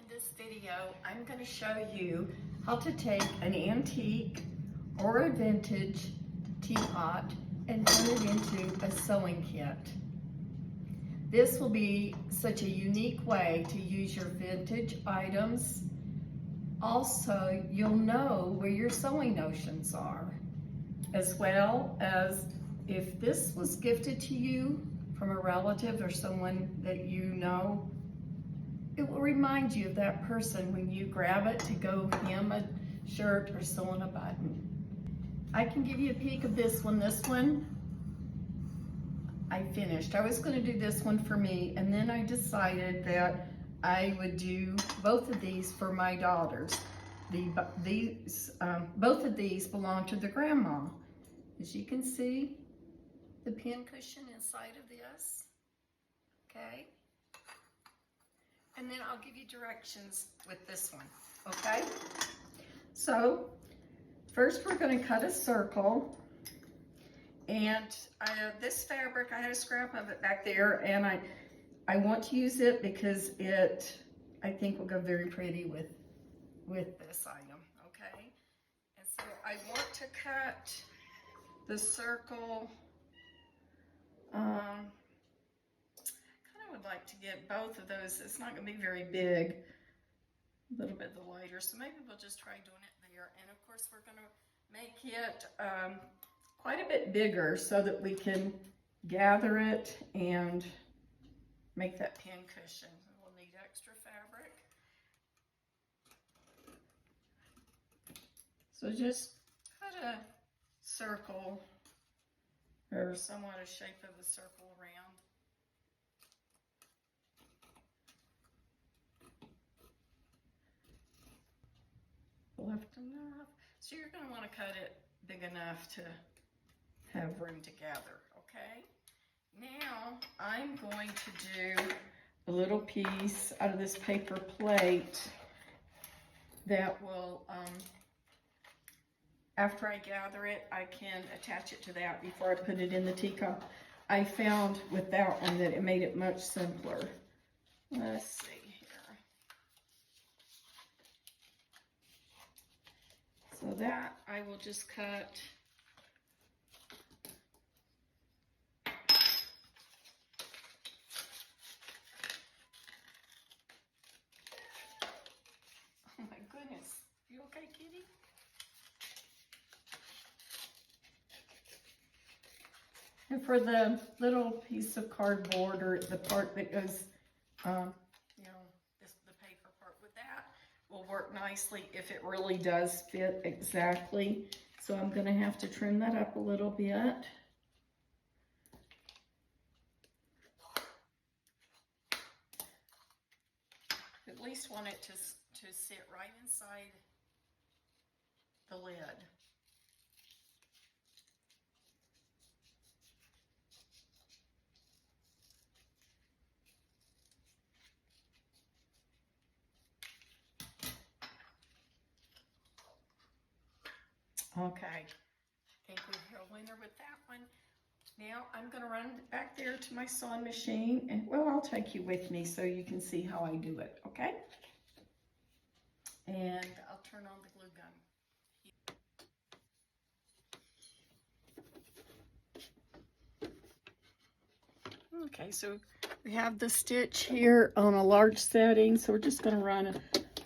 this video, I'm going to show you how to take an antique or a vintage teapot and turn it into a sewing kit. This will be such a unique way to use your vintage items. Also, you'll know where your sewing notions are, as well as if this was gifted to you from a relative or someone that you know, it will remind you of that person when you grab it to go hem a shirt or sew on a button. I can give you a peek of this one. This one I finished. I was going to do this one for me, and then I decided that I would do both of these for my daughters. Both of these belong to the grandma. As you can see, the pin cushion inside of this. Okay. And then I'll give you directions with this one, okay? So, first we're going to cut a circle, and this fabric, I had a scrap of it back there, and I want to use it because it, I think, will go very pretty with this item, okay? And so I want to cut the circle, would like to get both of those. It's not going to be very big, a little bit lighter, so maybe we'll just try doing it there. And of course we're going to make it quite a bit bigger so that we can gather it and make that pin cushion. We'll need extra fabric. So just cut a circle, or somewhat a shape of a circle around. Left enough. So you're going to want to cut it big enough to have room to gather, okay? Now I'm going to do a little piece out of this paper plate that will, after I gather it, I can attach it to that before I put it in the teacup. I found with that one that it made it much simpler. Let's see. So that I will just cut oh my goodness, you okay, kitty? And for the little piece of cardboard, or the part that goes the paper part with that will work nicely if it really does fit exactly. So I'm going to have to trim that up a little bit. At least want it to sit right inside the lid. Okay, I think we have a winner with that one. Now I'm going to run back there to my sewing machine, and well, I'll take you with me so you can see how I do it, okay? And I'll turn on the glue gun. Okay, so we have the stitch here on a large setting, so we're just going to run,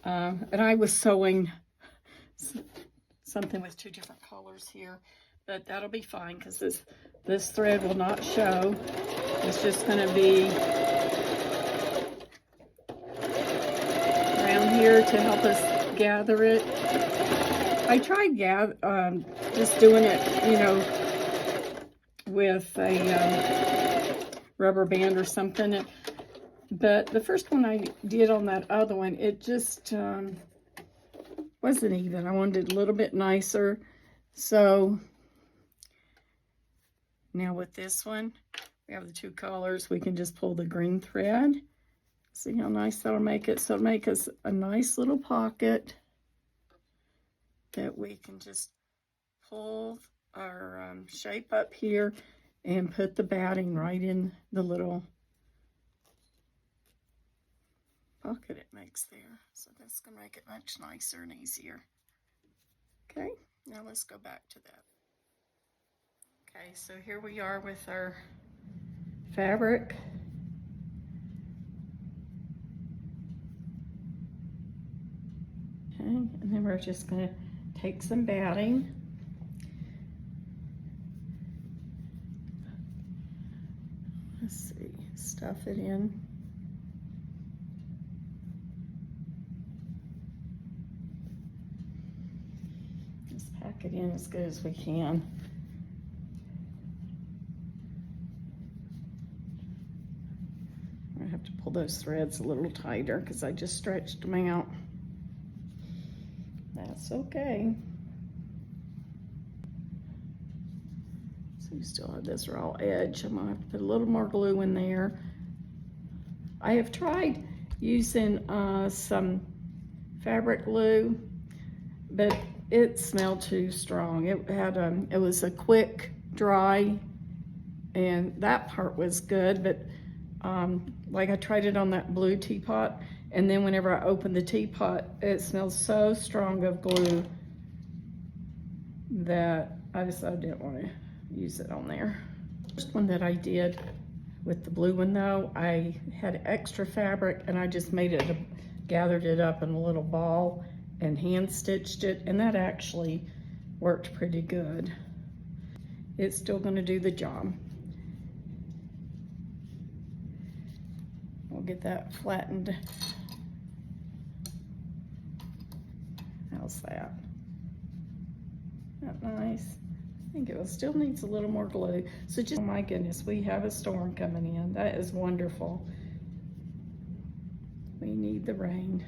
and I was sewing something with two different colors here, but that'll be fine because this thread will not show. It's just going to be around here to help us gather it. I tried just doing it, with a rubber band or something, but the first one I did on that other one, it just wasn't even. I wanted it a little bit nicer. So now with this one, we have the two colors. We can just pull the green thread. See how nice that'll make it. So it'll make us a nice little pocket that we can just pull our shape up here and put the batting right in the little Look at it makes there. So that's going to make it much nicer and easier. Okay, now let's go back to that. Okay, so here we are with our fabric. Okay, and then we're just going to take some batting. Let's see, stuff it in. Just pack it in as good as we can. I have to pull those threads a little tighter because I just stretched them out. That's okay. So you still have this raw edge. I'm gonna have to put a little more glue in there. I have tried using some fabric glue, but it smelled too strong. It was a quick dry, and that part was good, but like I tried it on that blue teapot, and then whenever I opened the teapot, it smells so strong of glue that I decided I didn't want to use it on there. First one that I did with the blue one though, I had extra fabric and I just gathered it up in a little ball and hand stitched it, and that actually worked pretty good. It's still going to do the job. We'll get that flattened. How's that? Isn't that nice? I think it still needs a little more glue. So just, oh my goodness, we have a storm coming in. That is wonderful. We need the rain.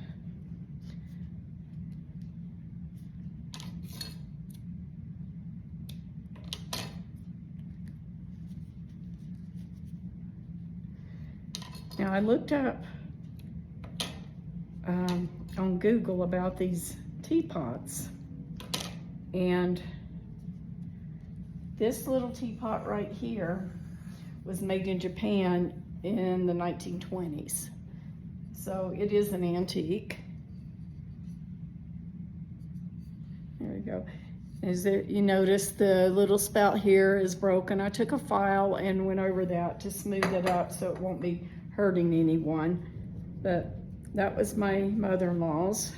Now I looked up on Google about these teapots, and this little teapot right here was made in Japan in the 1920s. So it is an antique. There we go. You notice the little spout here is broken. I took a file and went over that to smooth it up so it won't be hurting anyone. But that was my mother-in-law's.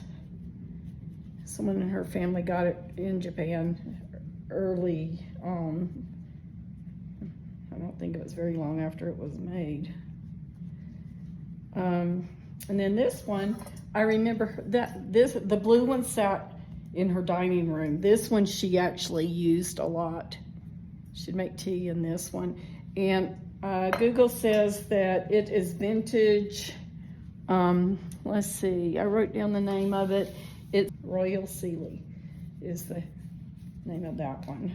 Someone in her family got it in Japan early on. I don't think it was very long after it was made. And then this one, I remember that the blue one sat in her dining room. This one she actually used a lot. She'd make tea in this one. And Google says that it is vintage. Let's see, I wrote down the name of it. It's Royal Sealy is the name of that one.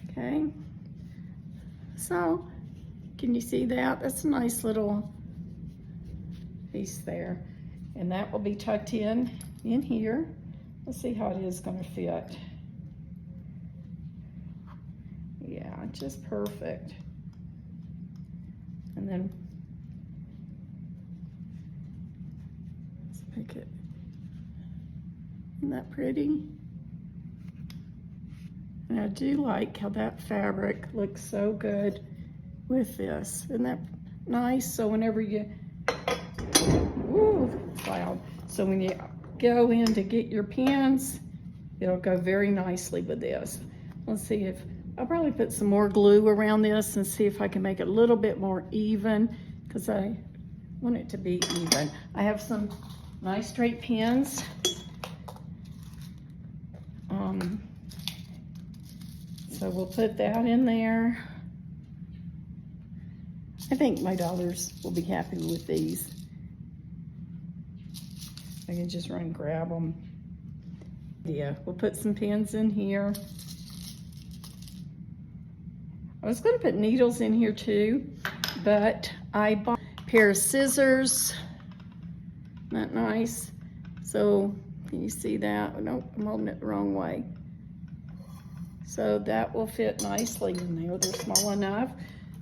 Okay, so can you see that? That's a nice little piece there, and that will be tucked in here. Let's see how it is going to fit. Yeah, just perfect. And then let's make it. Isn't that pretty? And I do like how that fabric looks so good with this. Isn't that nice? So whenever you, ooh, it's loud. So when you go in to get your pins, it'll go very nicely with this. Let's see if, I'll probably put some more glue around this and see if I can make it a little bit more even, because I want it to be even. I have some nice straight pins. So we'll put that in there. I think my daughters will be happy with these. I can just run and grab them. Yeah, we'll put some pins in here. I was going to put needles in here too, but I bought a pair of scissors. Isn't that nice? So, can you see that? Nope, I'm holding it the wrong way. So that will fit nicely in there. They're small enough.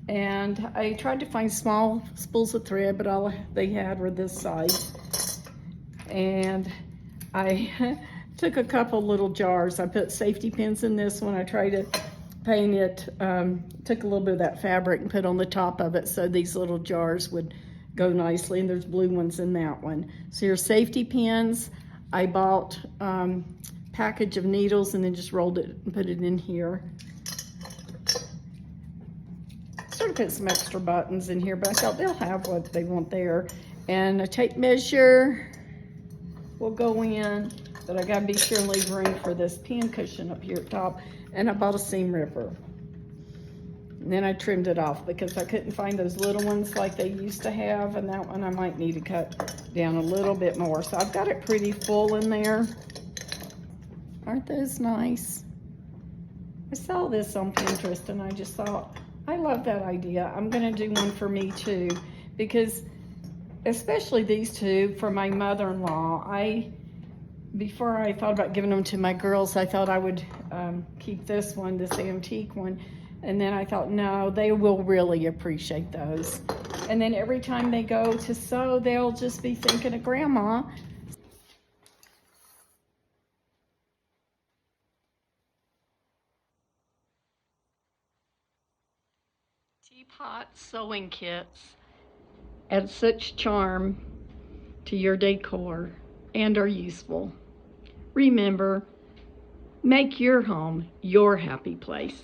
And I tried to find small spools of thread, but all they had were this size. And I took a couple little jars. I put safety pins in this one. I tried to paint it, took a little bit of that fabric and put on the top of it so these little jars would go nicely, and there's blue ones in that one. So your safety pins, I bought package of needles and then just rolled it and put it in here. Sort of put some extra buttons in here, but I thought they'll have what they want there. And a tape measure will go in, but I gotta be sure and leave room for this pin cushion up here at top. And I bought a seam ripper. And then I trimmed it off because I couldn't find those little ones like they used to have, and that one I might need to cut down a little bit more. So I've got it pretty full in there. Aren't those nice? I saw this on Pinterest and I just thought, I love that idea. I'm gonna do one for me too, because especially these two for my mother-in-law. Before I thought about giving them to my girls, I thought I would keep this one, this antique one. And then I thought, no, they will really appreciate those. And then every time they go to sew, they'll just be thinking of Grandma. Teapot sewing kits add such charm to your decor and are useful. Remember, make your home your happy place.